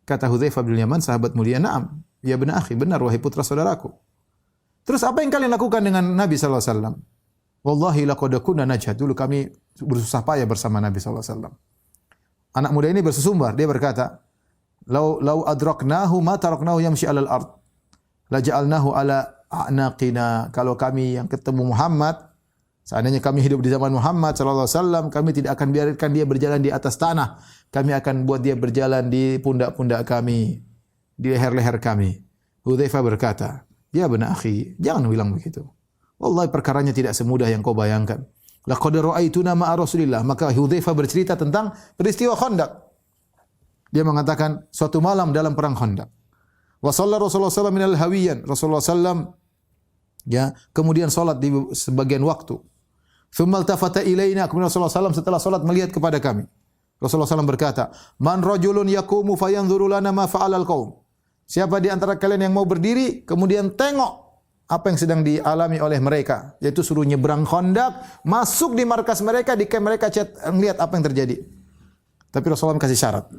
Kata Hudzaifah bin Yaman, sahabat mulia, "Na'am, ya benar akhi, benar wahai putra saudaraku." Terus apa yang kalian lakukan dengan Nabi sallallahu alaihi wasallam? Wallahi laqad kunna najhad. Dulu kami bersusah payah bersama Nabi sallallahu alaihi wasallam. Anak muda ini bersusumbar, dia berkata, "Lau adraknahu ma taraknahu yamshi 'alal ard. La ja'alnahu 'ala a'naqina." Kalau kami yang ketemu Muhammad, seandainya kami hidup di zaman Muhammad sallallahu alaihi wasallam, kami tidak akan biarkan dia berjalan di atas tanah. Kami akan buat dia berjalan di pundak-pundak kami, di leher-leher kami. Hudzaifah berkata, "Ya benar akhi, jangan bilang begitu. Wallahi perkaranya tidak semudah yang kau bayangkan. Laqad ra'aituna ma'a Rasulillah." Maka Hudzaifah bercerita tentang peristiwa Khandaq. Dia mengatakan suatu malam dalam perang Khandaq. Wa shalla Rasulullah sallallahu alaihi wasallam hawiyan. Rasulullah sallam ya, kemudian salat di sebagian waktu. Tsumma iltafata ilaina. Kemudian Rasulullah sallam setelah salat melihat kepada kami. Rasulullah sallam berkata, "Man rajulun yaqumu fayanzuru lana ma fa'alal qaum." Siapa di antara kalian yang mau berdiri kemudian tengok apa yang sedang dialami oleh mereka, yaitu suruh nyebrang Khandaq, masuk di markas mereka, di camp mereka, lihat apa yang terjadi. Tapi Rasulullah kasih syarat.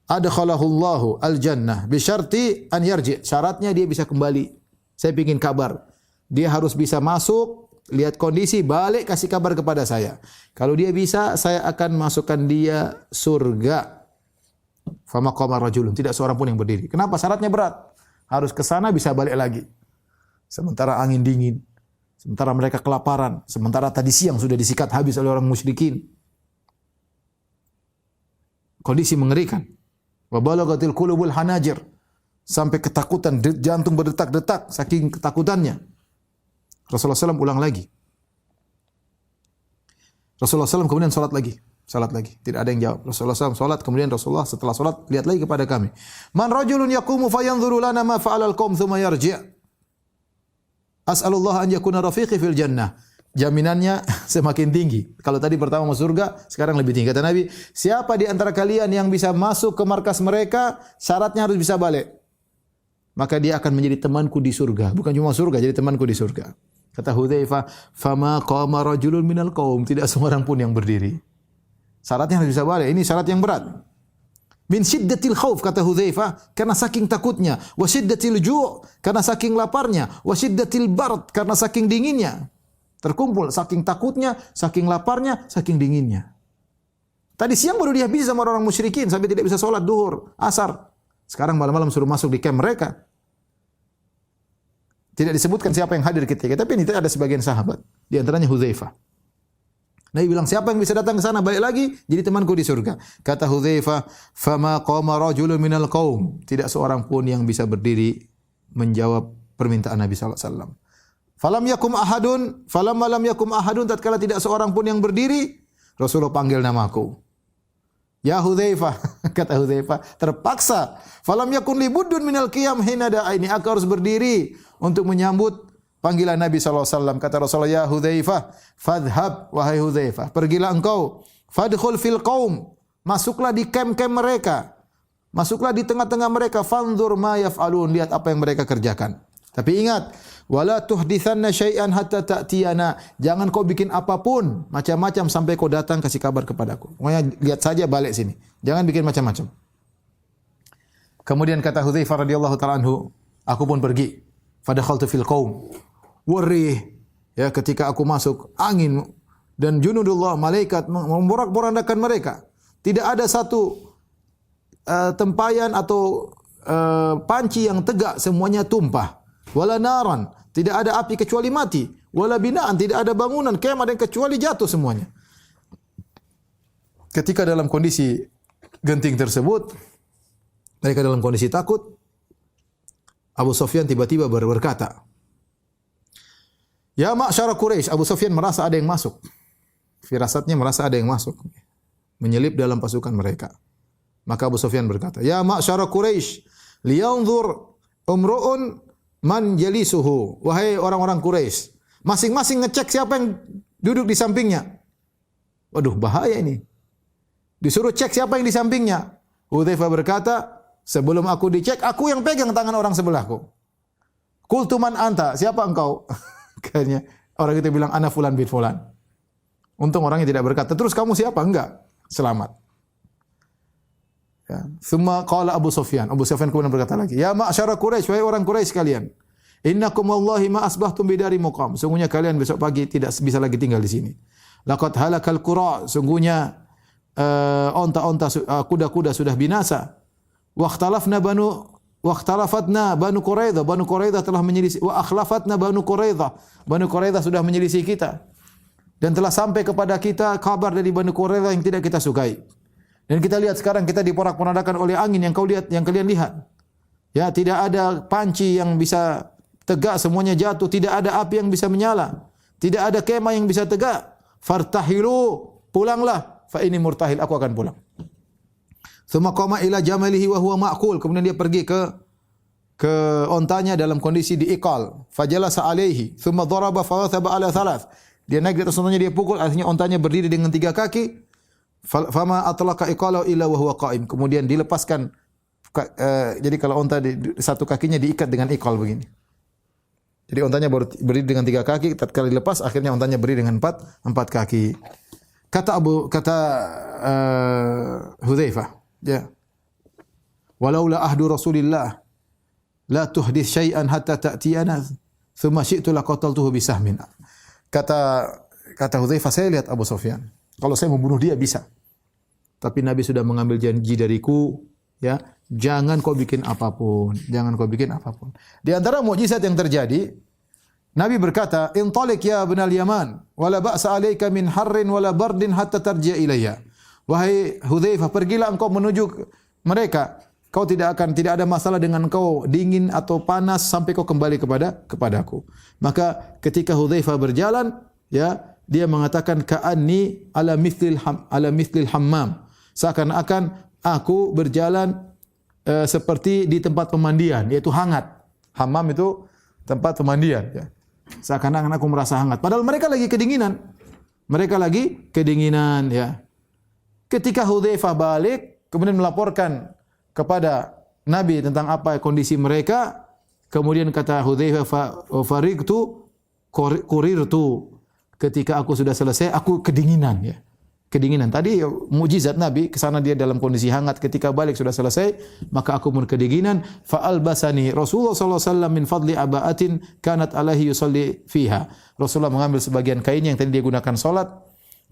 Adkhalahullahu al-jannah bi syarti an yarji. Syaratnya dia bisa kembali. Saya ingin kabar. Dia harus bisa masuk, lihat kondisi, balik kasih kabar kepada saya. Kalau dia bisa, saya akan masukkan dia surga. Fama qama rajulun, tidak seorang pun yang berdiri. Kenapa? Syaratnya berat. Harus ke sana bisa balik lagi. Sementara angin dingin, sementara mereka kelaparan, sementara tadi siang sudah disikat habis oleh orang musyrikin. Kondisi mengerikan. Wa balagatil qulubul hanajir. Sampai ketakutan, jantung berdetak-detak saking ketakutannya. Rasulullah SAW ulang lagi. Rasulullah SAW kemudian salat lagi. Tidak ada yang jawab. Rasulullah SAW salat, kemudian Rasulullah setelah salat lihat lagi kepada kami. Man rajulun yaqumu fayanzuru lana ma fa'alal qaum thumma yarji'. As'alullah an yakuna rafiqi fil jannah. Jaminannya semakin tinggi. Kalau tadi pertama masuk surga, sekarang lebih tinggi. Kata Nabi, siapa di antara kalian yang bisa masuk ke markas mereka, syaratnya harus bisa balik. Maka dia akan menjadi temanku di surga. Bukan cuma surga, jadi temanku di surga. Kata Hudzaifah, fama qama rajulun minal qaum. Tidak seorang pun yang berdiri. Syaratnya harus bisa balik. Ini syarat yang berat. Min syiddatil khauf, kata Hudzaifah, karena saking takutnya. Wa syiddatil ju', karena saking laparnya. Wa syiddatil bard, karena saking dinginnya. Terkumpul saking takutnya, saking laparnya, saking dinginnya. Tadi siang baru dihabisi sama orang musyrikin sampai tidak bisa sholat duhur, asar. Sekarang malam-malam suruh masuk di camp mereka. Tidak disebutkan siapa yang hadir ketika, tapi ini ada sebagian sahabat, di antaranya Hudzaifah. Nabi bilang, siapa yang bisa datang ke sana balik lagi jadi temanku di surga. Kata Hudzaifah, fama qama rajulun minal qaum. Tidak seorang pun yang bisa berdiri menjawab permintaan Nabi sallallahu alaihi wasallam. Falamma lam yakum ahadun, tatkala tidak seorang pun yang berdiri, Rasulullah panggil namaku. Ya Hudzaifah, kata Hudzaifah, terpaksa. Falam yakun li buddun minal qiyam hina da'aini. Aku harus berdiri untuk menyambut panggilan Nabi sallallahu alaihi wasallam. Kata Rasulullah, ya Hudzaifah, fadhhab, wahai Hudzaifah, pergilah engkau, fadkhul fil qaum, masuklah di camp-camp mereka. Masuklah di tengah-tengah mereka, fanzur ma yaf'alun, lihat apa yang mereka kerjakan. Tapi ingat, wala tuhditsanna syai'an hatta ta'tiyana. Jangan kau bikin apapun, macam-macam sampai kau datang kasih kabar kepadaku. Pokoknya lihat saja balik sini. Jangan bikin macam-macam. Kemudian kata Hudzaifah radhiyallahu ta'ala anhu, aku pun pergi. Fadakhaltu fil qaum. Warih, ya, ketika aku masuk, angin dan junudullah, malaikat memporak-porandakan mereka. Tidak ada satu tempayan atau panci yang tegak, semuanya tumpah. Wala naran, tidak ada api kecuali mati. Wala binaan, tidak ada bangunan kemah dan kecuali jatuh semuanya. ketika dalam kondisi genting tersebut, mereka dalam kondisi takut, Abu Sufyan tiba-tiba berkata, "Ya ma'syara Quraisy." Abu Sufyan merasa ada yang masuk. Firasatnya merasa ada yang masuk, menyelip dalam pasukan mereka. Maka Abu Sufyan berkata, "Ya ma'syara Quraisy, liyanzur umru'un man jalisuhu." Wahai orang-orang Quraisy, masing-masing ngecek siapa yang duduk di sampingnya. Waduh, bahaya ini. Disuruh cek siapa yang di sampingnya. Hudzaifah berkata, sebelum aku dicek, aku yang pegang tangan orang sebelahku. Qultu man anta? Siapa engkau? Kayaknya orang itu bilang ana fulan bin fulan. Untung orangnya tidak berkata, terus kamu siapa? Enggak. Selamat. Ya. Tsumma qala Abu Sufyan. Abu Sufyan kemudian berkata lagi, "Ya ma'syara Quraisy, wahai orang Quraisy kalian. Innakum wallahi ma asbahtum bidari muqam." Sungguhnya kalian besok pagi tidak bisa lagi tinggal di sini. Laqad halakal qura. Sungguhnya onta-onta kuda-kuda sudah binasa. Waktalafatna Banu Quraidah. Banu Quraidah telah menyelisih. Wa akhlafatna Banu Quraidah. Banu Quraidah sudah menyelisih kita. Dan telah sampai kepada kita kabar dari Banu Quraidah yang tidak kita sukai. Dan kita lihat sekarang kita diporak-porandakan oleh angin yang kalian lihat. Ya, tidak ada panci yang bisa tegak, semuanya jatuh. Tidak ada api yang bisa menyala. Tidak ada kemah yang bisa tegak. Fartahilu, pulanglah. Fa ini murtahil, aku akan pulang. Tsumma qama ila jamalihi wa huwa ma'qul. Kemudian dia pergi ke ontanya dalam kondisi diikal. Fajalasa alaihi, tsumma daraba fawathaba ala thalath. Dia naik di atas ontanya, dia pukul, akhirnya ontanya berdiri dengan 3 kaki. Fama atlaqa iqalahu illa wa huwa qa'im. Kemudian dilepaskan jadi kalau onta satu kakinya diikat dengan ikal begini. Jadi ontanya berdiri dengan 3 kaki, tatkala dilepas akhirnya ontanya berdiri dengan 4 kaki. Kata Hudzaifah, ya. Walaula ahdu Rasulillah la tuhdits syai'an hatta ta'tiyana thumma syi'tu laqataltuhu bisahmin. Kata Hudzaifah, saya lihat Abu Sufyan. Kalau saya membunuh dia bisa. Tapi Nabi sudah mengambil janji dariku, ya, jangan kau bikin apapun, jangan kau bikin apapun. Di antara mukjizat yang terjadi, Nabi berkata, "Intalik ya ibnal Yaman, wala ba'sa 'alaika min harrin wala bardin hatta tarji'a ilayya." Wahai Hudzaifah, pergilah engkau menuju mereka. Tidak ada masalah dengan engkau dingin atau panas sampai kau kembali kepadaku. Maka ketika Hudzaifah berjalan, ya, dia mengatakan ka'anni ala mithlil hammam. Seakan-akan aku berjalan seperti di tempat pemandian, yaitu hangat. Hammam itu tempat pemandian, ya. Seakan-akan aku merasa hangat. Padahal mereka lagi kedinginan. Ya. Ketika Hudzaifah balik, kemudian melaporkan kepada Nabi tentang apa kondisi mereka, kemudian kata Hudzaifah, "Farigtu kurirtu." Ketika aku sudah selesai, aku kedinginan, ya. Kedinginan. Tadi mukjizat Nabi, ke sana dia dalam kondisi hangat, ketika balik sudah selesai, maka aku pun kedinginan. Fa albasani Rasulullah sallallahu alaihi wasallam min fadli aba'atin kanat alaihi yusalli fiha. Rasulullah mengambil sebagian kain yang tadi dia gunakan salat,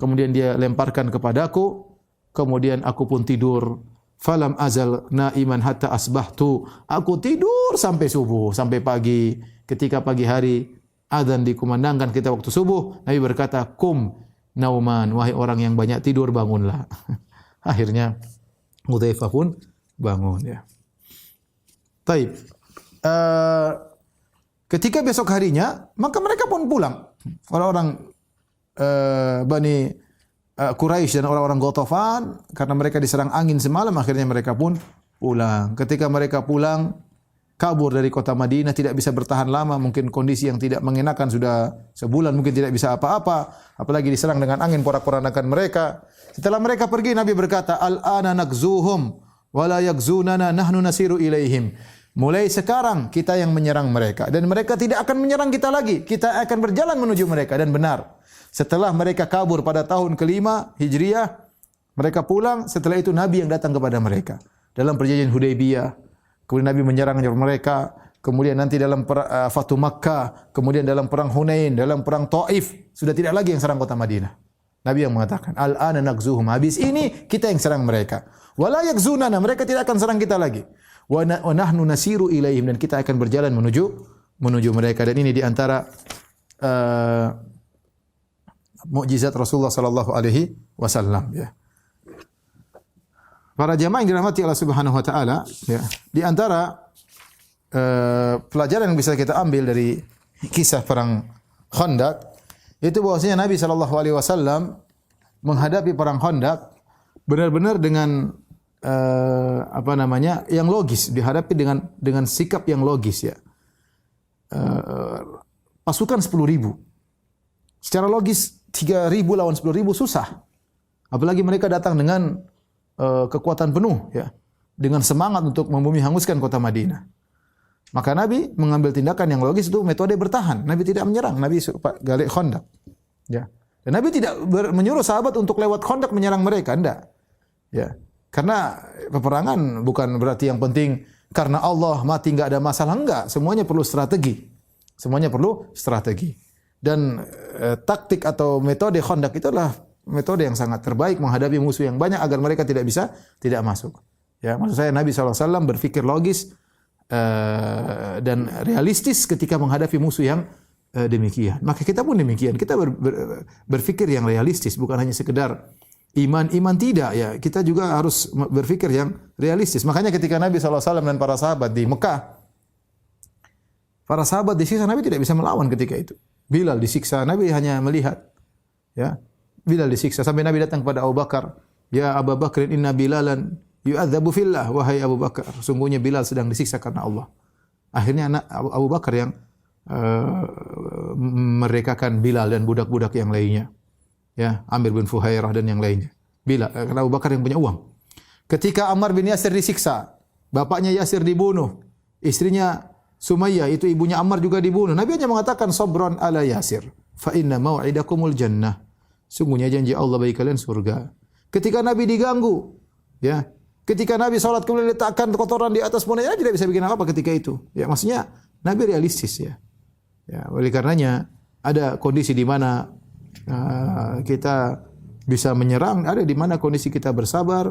kemudian dia lemparkan kepadaku, kemudian aku pun tidur. Falam azal naiman hatta asbahtu. Aku tidur sampai subuh, sampai pagi. Ketika pagi hari azan dikumandangkan kita waktu subuh, Nabi berkata, "Kum nauman, wahai orang yang banyak tidur, bangunlah." Akhirnya Hudzaifah pun bangun, ya. Taib. Ketika besok harinya, maka mereka pun pulang. Orang-orang Bani Quraisy dan orang-orang Ghatafan, karena mereka diserang angin semalam, akhirnya mereka pun pulang. Ketika mereka pulang, kabur dari kota Madinah, tidak bisa bertahan lama, mungkin kondisi yang tidak mengenakan, sudah sebulan mungkin tidak bisa apa-apa, apalagi diserang dengan angin, porak-porandakan mereka. Setelah mereka pergi, Nabi berkata, "Al-ana nakzuhum wa la yakzunana nahnu nasiru ilaihim." Mulai sekarang kita yang menyerang mereka dan mereka tidak akan menyerang kita lagi. Kita akan berjalan menuju mereka. Dan benar, setelah mereka kabur pada tahun ke-5 Hijriah, mereka pulang, setelah itu Nabi yang datang kepada mereka dalam perjanjian Hudaybiyah. Kemudian Nabi menyerang mereka, kemudian nanti dalam Fatu Makkah, kemudian dalam perang Hunain, dalam perang Taif, sudah tidak lagi yang serang kota Madinah. Nabi yang mengatakan, "Al-ana nakzuhum." Habis ini kita yang serang mereka. Wala yakzunana, mereka tidak akan serang kita lagi. Wa nahnu nasiru ilaihim, dan kita akan berjalan menuju mereka. Dan ini di antara mukjizat Rasulullah sallallahu alaihi wasallam, ya. Para jamaah yang dirahmati Allah Subhanahu wa taala, ya. Di antara pelajaran yang bisa kita ambil dari kisah perang Khandaq itu bahwasanya Nabi sallallahu alaihi wasallam menghadapi perang Khandaq benar-benar dengan yang logis, dihadapi dengan sikap yang logis, ya. Pasukan 10.000. Secara logis 3.000 lawan 10.000 susah. Apalagi mereka datang dengan kekuatan penuh, ya, dengan semangat untuk membumi hanguskan kota Madinah. Maka Nabi mengambil tindakan yang logis, itu metode bertahan. Nabi tidak menyerang, Nabi galik Khandaq. Ya. Dan Nabi tidak menyuruh sahabat untuk lewat Khandaq menyerang mereka, enggak. Ya. Karena peperangan bukan berarti yang penting karena Allah mati enggak ada masalah, enggak. Semuanya perlu strategi. Semuanya perlu strategi. Dan taktik atau metode Khandaq itu adalah metode yang sangat terbaik menghadapi musuh yang banyak agar mereka tidak masuk. Ya, maksud saya Nabi SAW berpikir logis dan realistis ketika menghadapi musuh yang demikian. Maka kita pun demikian. Kita berpikir yang realistis, bukan hanya sekedar iman tidak, ya. Kita juga harus berpikir yang realistis. Makanya ketika Nabi SAW dan para sahabat di Mekah, para sahabat disiksa, Nabi tidak bisa melawan ketika itu. Bilal disiksa, Nabi hanya melihat. Ya. Bilal disiksa sampai Nabi datang kepada Abu Bakar, "Ya Abu Bakar, inna Bilalan yu'adzabu fillah." Wahai Abu Bakar, sungguhnya Bilal sedang disiksa karena Allah. Akhirnya Abu Bakar yang merdekakan Bilal dan budak-budak yang lainnya. Ya, Amir bin Fuhairah dan yang lainnya. Bilal, karena Abu Bakar yang punya uang. Ketika Ammar bin Yasir disiksa, bapaknya Yasir dibunuh, istrinya Sumayyah itu ibunya Ammar juga dibunuh. Nabi hanya mengatakan sabran ala Yasir, fa inna mau'idakumul jannah. Sungguhnya janji Allah bagi kalian surga. Ketika Nabi diganggu, ya, ketika Nabi salat kemudian letakkan kotoran di atas punanya, tidak bisa bikin apa-apa ketika itu. Ya, maksudnya Nabi realistis, ya. Ya, oleh karenanya ada kondisi di mana kita bisa menyerang, ada di mana kondisi kita bersabar,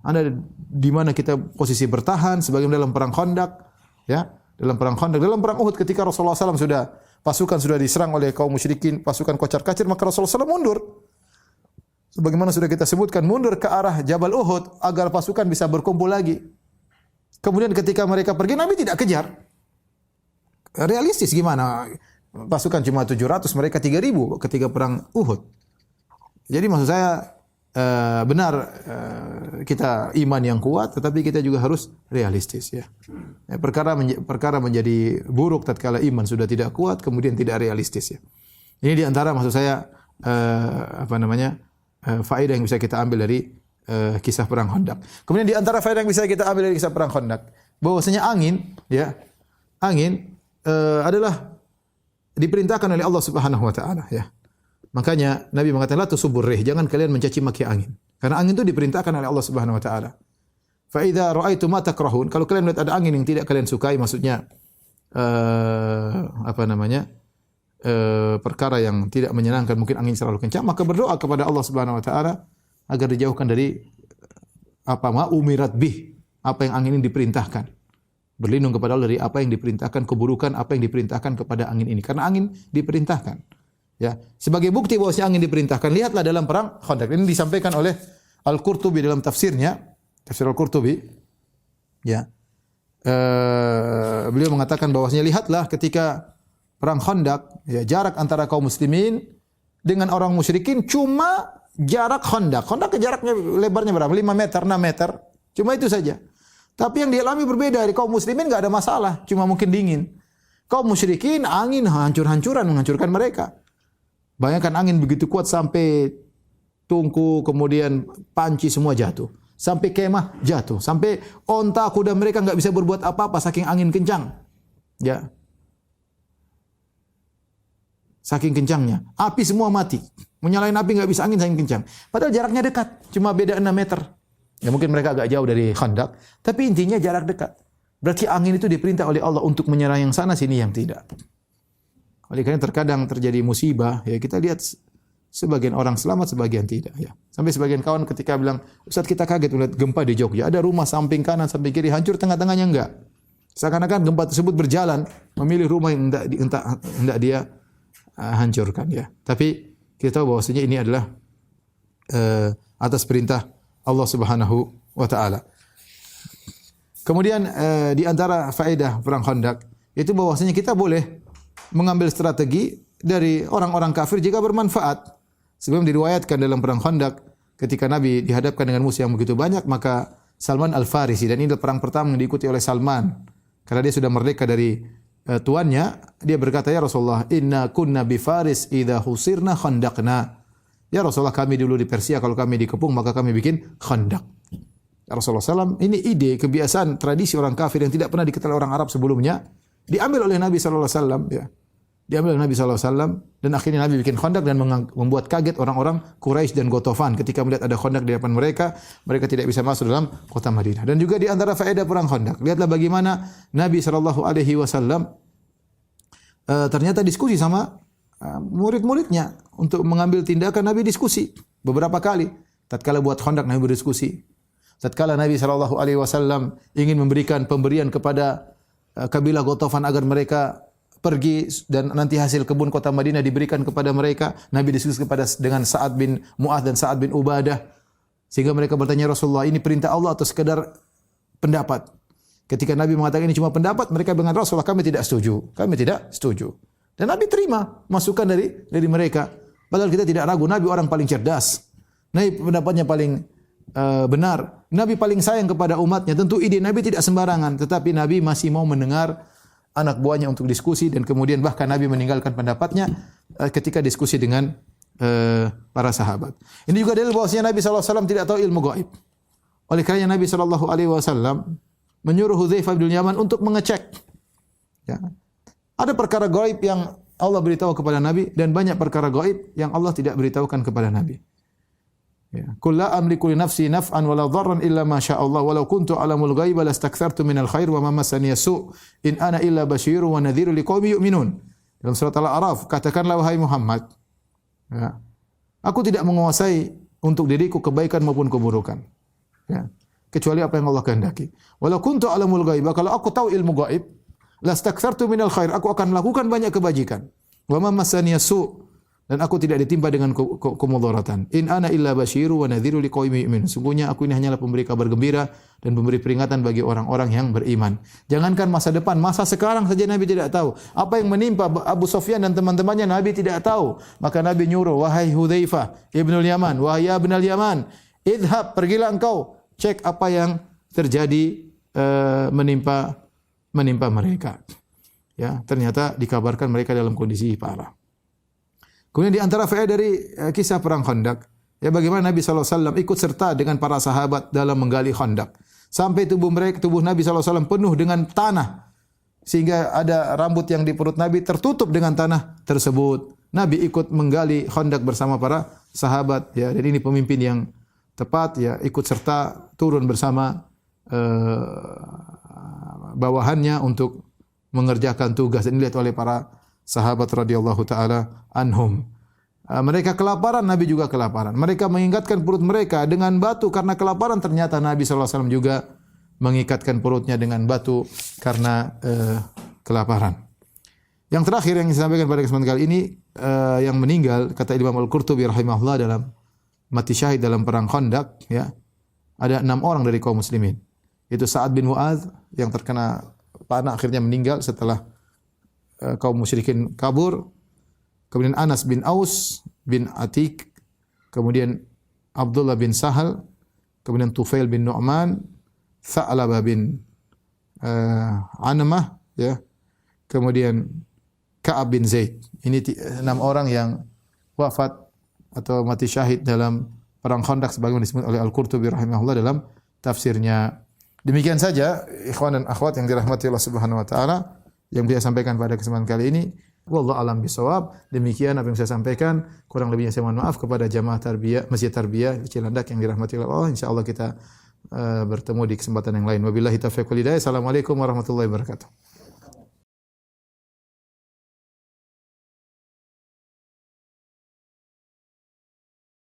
ada di mana kita posisi bertahan sebagaimana dalam perang Khandaq, ya. Dalam perang Khandaq, dalam perang Uhud ketika Rasulullah SAW pasukan sudah diserang oleh kaum musyrikin, pasukan kocar-kacir, maka Rasulullah SAW mundur. Sebagaimana sudah kita sebutkan, mundur ke arah Jabal Uhud agar pasukan bisa berkumpul lagi. Kemudian ketika mereka pergi, Nabi tidak kejar. Realistis gimana? Pasukan cuma 700, mereka 3.000 ketika perang Uhud. Jadi maksud saya benar kita iman yang kuat, tetapi kita juga harus realistis, ya. Perkara menjadi buruk tatkala iman sudah tidak kuat, kemudian tidak realistis, ya. Ini diantara maksud saya faedah yang bisa kita ambil dari kisah perang Khandaq. Kemudian diantara faedah yang bisa kita ambil dari kisah perang Khandaq, bahwasanya angin adalah diperintahkan oleh Allah Subhanahu wa taala, ya. Makanya Nabi mengatakan la tusubbur rih, jangan kalian mencaci maki angin. Karena angin itu diperintahkan oleh Allah Subhanahu wa taala. Fa idza ra'aitum ma takrahun, kalau kalian melihat ada angin yang tidak kalian sukai, maksudnya perkara yang tidak menyenangkan, mungkin angin terlalu kencang, maka berdoa kepada Allah Subhanahu wa taala agar dijauhkan dari umirat bih, apa yang angin ini diperintahkan. Berlindung kepada Allah dari apa yang diperintahkan, keburukan apa yang diperintahkan kepada angin ini, karena angin diperintahkan. Ya, sebagai bukti bahwa angin diperintahkan, lihatlah dalam perang Khandaq. Ini disampaikan oleh Al-Qurtubi dalam tafsirnya, tafsir Al-Qurtubi. Ya. Beliau mengatakan bahwasanya lihatlah ketika perang Khandaq, ya, jarak antara kaum muslimin dengan orang musyrikin cuma jarak Khandaq. Khandaq jaraknya lebarnya berapa? 5 meter, 6 meter. Cuma itu saja. Tapi yang dialami berbeda. Dari kaum muslimin enggak ada masalah, cuma mungkin dingin. Kaum musyrikin angin hancur-hancuran menghancurkan mereka. Bayangkan angin begitu kuat sampai tungku, kemudian panci semua jatuh. Sampai kemah jatuh. Sampai onta kuda mereka enggak bisa berbuat apa-apa saking angin kencang. Ya. Saking kencangnya. Api semua mati. Menyalain api enggak bisa angin saking kencang. Padahal jaraknya dekat. Cuma beda 6 meter. Ya mungkin mereka agak jauh dari Khandaq. Tapi intinya jarak dekat. Berarti angin itu diperintah oleh Allah untuk menyerang yang sana, sini yang tidak. Oleh karena terkadang terjadi musibah, ya kita lihat sebagian orang selamat, sebagian tidak, ya. Sampai sebagian kawan ketika bilang, "Ustaz, kita kaget melihat gempa di Jogja. Ada rumah samping kanan, samping kiri hancur, tengah-tengahnya enggak." Seakan-akan gempa tersebut berjalan memilih rumah yang hendak dia hancurkan, ya. Tapi kita tahu bahwasanya ini adalah atas perintah Allah Subhanahu wa taala. Kemudian di antara faedah perang Khandaq itu bahwasanya kita boleh mengambil strategi dari orang-orang kafir jika bermanfaat. Sebelum diriwayatkan dalam perang Khandaq ketika Nabi dihadapkan dengan musuh yang begitu banyak, maka Salman Al-Farisi, dan ini adalah perang pertama yang diikuti oleh Salman karena dia sudah merdeka dari tuannya, dia berkata, "Ya Rasulullah, inna kunna bi Faris idza husirna khandaqna." Ya Rasulullah, kami dulu di Persia kalau kami dikepung maka kami bikin khandaq. Ya Rasulullah SAW, ini ide, kebiasaan, tradisi orang kafir yang tidak pernah diketahui orang Arab sebelumnya, diambil oleh Nabi SAW, ya. Diambil oleh Nabi SAW, dan akhirnya Nabi bikin khandaq dan membuat kaget orang-orang Quraisy dan Ghatafan ketika melihat ada khandaq di depan mereka, mereka tidak bisa masuk dalam kota Madinah. Dan juga di antara faedah perang khandaq, lihatlah bagaimana Nabi SAW ternyata diskusi sama murid-muridnya untuk mengambil tindakan. Nabi diskusi beberapa kali. Tatkala buat khandaq Nabi berdiskusi. Tatkala Nabi SAW ingin memberikan pemberian kepada kabilah Ghatafan agar mereka pergi dan nanti hasil kebun kota Madinah diberikan kepada mereka, Nabi diskusi dengan Sa'ad bin Mu'adz dan Sa'ad bin Ubadah, sehingga mereka bertanya, Rasulullah, ini perintah Allah atau sekedar pendapat? Ketika Nabi mengatakan ini cuma pendapat, mereka bilang, Rasulullah, kami tidak setuju. Kami tidak setuju. Dan Nabi terima masukan dari mereka. Padahal kita tidak ragu, Nabi orang paling cerdas. Nabi pendapatnya paling benar. Nabi paling sayang kepada umatnya. Tentu ide Nabi tidak sembarangan, tetapi Nabi masih mau mendengar anak buahnya untuk diskusi, dan kemudian bahkan Nabi meninggalkan pendapatnya ketika diskusi dengan para sahabat. Ini juga dalil bahwasanya Nabi SAW tidak tahu ilmu gaib. Oleh karena Nabi SAW menyuruh Hudzaifah bin Yaman untuk mengecek. Ya. Ada perkara gaib yang Allah beritahu kepada Nabi dan banyak perkara gaib yang Allah tidak beritahukan kepada Nabi. Ya. Qul la amliku li nafsi naf'an wala dharran illa ma syaa Allah walau kuntu alamul ghaiba lastakthartu minal khair wa ma massani su' in ana illa basyirun wa nadhirun liqaumin yu'minun. Dalam surat Al-A'raf, katakanlah wahai Muhammad, ya, aku tidak menguasai untuk diriku kebaikan maupun keburukan, ya, kecuali apa yang Allah kehendaki. Walau kuntu alamul ghaiba, kalau aku tahu ilmu gaib, lastakthartu minal khair, aku akan melakukan banyak kebajikan. Wa ma massani su', dan aku tidak ditimpa dengan kemudaratan. In ana illa basyiru wa nadhiru liqaumin yu'minun. Sungguhnya aku ini hanyalah pemberi kabar gembira dan pemberi peringatan bagi orang-orang yang beriman. Jangankan masa depan, masa sekarang saja Nabi tidak tahu. Apa yang menimpa Abu Sufyan dan teman-temannya Nabi tidak tahu. Maka Nabi nyuruh, wahai Hudzaifah ibnul Yaman, wahai ibnul Yaman, idhab, pergilah engkau cek apa yang terjadi menimpa mereka. Ya, ternyata dikabarkan mereka dalam kondisi parah. Kemudian di antara faedah dari kisah perang Khandaq, ya, bagaimana Nabi SAW ikut serta dengan para sahabat dalam menggali Khandaq. Sampai tubuh Nabi SAW penuh dengan tanah. Sehingga ada rambut yang di perut Nabi tertutup dengan tanah tersebut. Nabi ikut menggali Khandaq bersama para sahabat, ya. Dan ini pemimpin yang tepat, ya, ikut serta turun bersama bawahannya untuk mengerjakan tugas, dan dilihat oleh para sahabat radhiyallahu taala anhum. Mereka kelaparan, Nabi juga kelaparan. Mereka mengikatkan perut mereka dengan batu karena kelaparan. Ternyata Nabi SAW juga mengikatkan perutnya dengan batu karena kelaparan. Yang terakhir yang disampaikan pada kesempatan kali ini, yang meninggal, kata Imam Al-Qurtubi rahimahullah, dalam mati syahid dalam perang Khandaq, ya, ada 6 orang dari kaum muslimin. Itu Sa'ad bin Mu'adz yang terkena panah akhirnya meninggal setelah kaum musyrikin kabur. Kemudian Anas bin Aus bin Atik, kemudian Abdullah bin Sahal, kemudian Tufail bin Nu'man, Tha'labah bin Anamah, ya, kemudian Ka'ab bin Zaid. Ini 6 orang yang wafat atau mati syahid dalam perang Khandaq sebagaimana disebut oleh Al-Qurtubi rahimahullah dalam tafsirnya. Demikian saja ikhwan dan akhwat yang dirahmati Allah Subhanahu wa taala yang saya sampaikan pada kesempatan kali ini. Wallahu alam bisawab. Demikian apa yang saya sampaikan, kurang lebihnya saya mohon maaf kepada jamaah tarbiyah Masjid Tarbiyah Cilandak yang dirahmati Allah. Insyaallah kita bertemu di kesempatan yang lain. Wabillahi taufiq wal hidayah. Assalamualaikum warahmatullahi wabarakatuh.